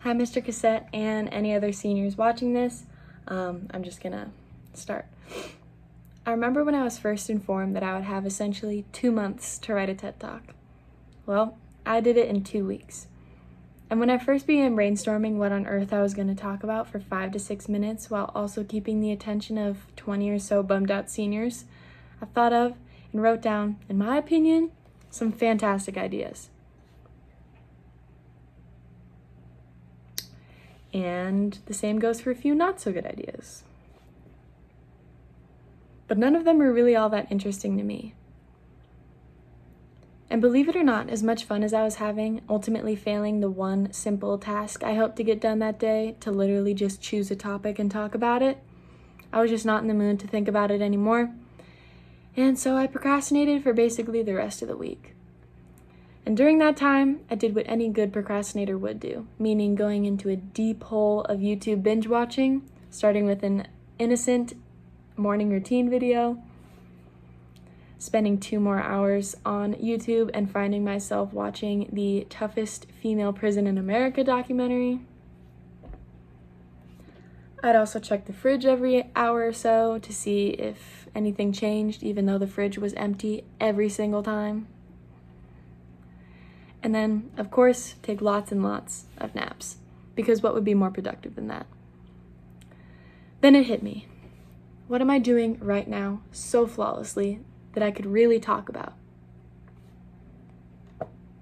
Hi, Mr. Cassette and any other seniors watching this. I'm just gonna start. I remember when I was first informed that I would have essentially 2 months to write a TED Talk. Well, I did it in 2 weeks. And when I first began brainstorming what on earth I was going to talk about for 5 to 6 minutes while also keeping the attention of 20 or so bummed out seniors, I thought of and wrote down, in my opinion, some fantastic ideas. And the same goes for a few not so good ideas. But none of them were really all that interesting to me. And believe it or not, as much fun as I was having, ultimately failing the one simple task I hoped to get done that day, to literally just choose a topic and talk about it, I was just not in the mood to think about it anymore. And so I procrastinated for basically the rest of the week. And during that time, I did what any good procrastinator would do, meaning going into a deep hole of YouTube binge watching, starting with an innocent morning routine video, spending 2 more hours on YouTube and finding myself watching the toughest female prison in America documentary. I'd also check the fridge every hour or so to see if anything changed, even though the fridge was empty every single time. And then, of course, take lots and lots of naps, because what would be more productive than that? Then it hit me. What am I doing right now so flawlessly that I could really talk about?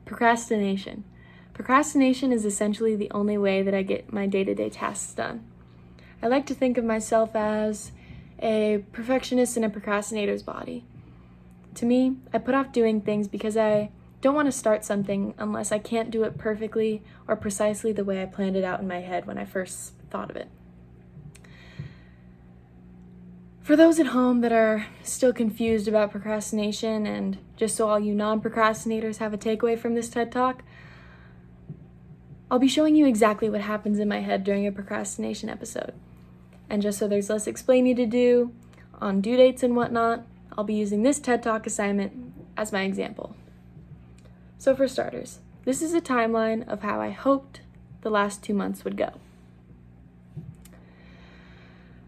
Procrastination. Procrastination is essentially the only way that I get my day-to-day tasks done. I like to think of myself as a perfectionist in a procrastinator's body. To me, I put off doing things because I don't want to start something unless I can't do it perfectly or precisely the way I planned it out in my head when I first thought of it. For those at home that are still confused about procrastination, and just so all you non-procrastinators have a takeaway from this TED Talk, I'll be showing you exactly what happens in my head during a procrastination episode. And just so there's less explaining to do on due dates and whatnot, I'll be using this TED Talk assignment as my example. So for starters, this is a timeline of how I hoped the last 2 months would go.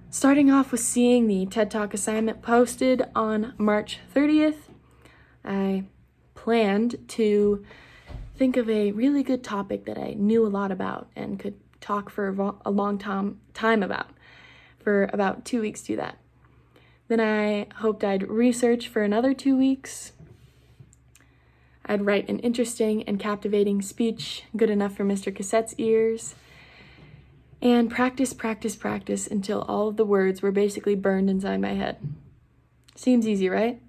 Starting off with seeing the TED Talk assignment posted on March 30th, I planned to think of a really good topic that I knew a lot about and could talk for a long time about, for about 2 weeks to do that. Then I hoped I'd research for another 2 weeks. I'd write an interesting and captivating speech, good enough for Mr. Cassette's ears, and practice until all of the words were basically burned inside my head. Seems easy, right?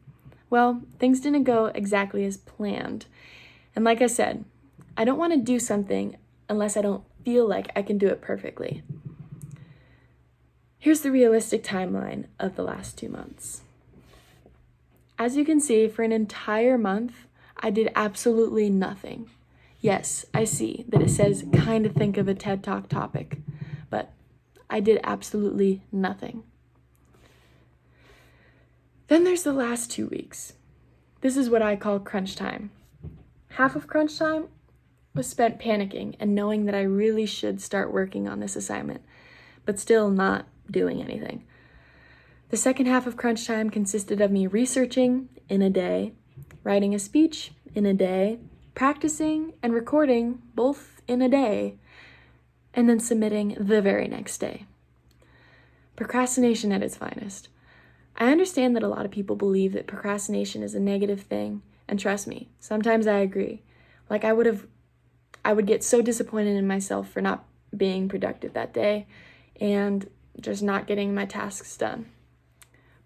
Well, things didn't go exactly as planned. And like I said, I don't want to do something unless I don't feel like I can do it perfectly. Here's the realistic timeline of the last 2 months. As you can see, for an entire month, I did absolutely nothing. Yes, I see that it says kind of think of a TED Talk topic, but I did absolutely nothing. Then there's the last 2 weeks. This is what I call crunch time. Half of crunch time was spent panicking and knowing that I really should start working on this assignment, but still not doing anything. The second half of crunch time consisted of me researching in a day, writing a speech in a day, practicing and recording both in a day, and then submitting the very next day. Procrastination at its finest. I understand that a lot of people believe that procrastination is a negative thing, and trust me, sometimes I agree. Like I would get so disappointed in myself for not being productive that day and just not getting my tasks done.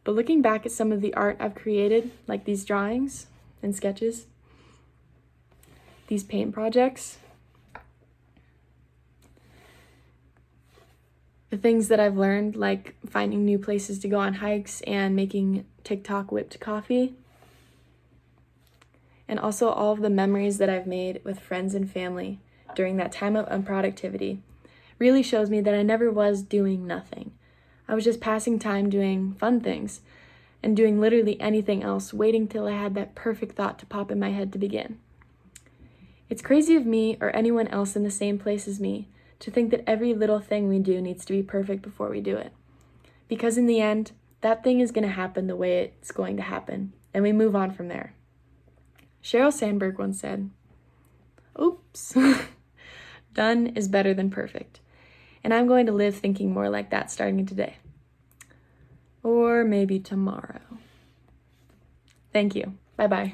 But looking back at some of the art I've created, like these drawings and sketches, these paint projects, the things that I've learned, like finding new places to go on hikes and making TikTok whipped coffee, and also all of the memories that I've made with friends and family during that time of unproductivity, really shows me that I never was doing nothing. I was just passing time doing fun things and doing literally anything else, waiting till I had that perfect thought to pop in my head to begin. It's crazy of me or anyone else in the same place as me to think that every little thing we do needs to be perfect before we do it. Because in the end, that thing is going to happen the way it's going to happen, and we move on from there. Sheryl Sandberg once said, "Oops, done is better than perfect." And I'm going to live thinking more like that starting today. Or maybe tomorrow. Thank you. Bye-bye.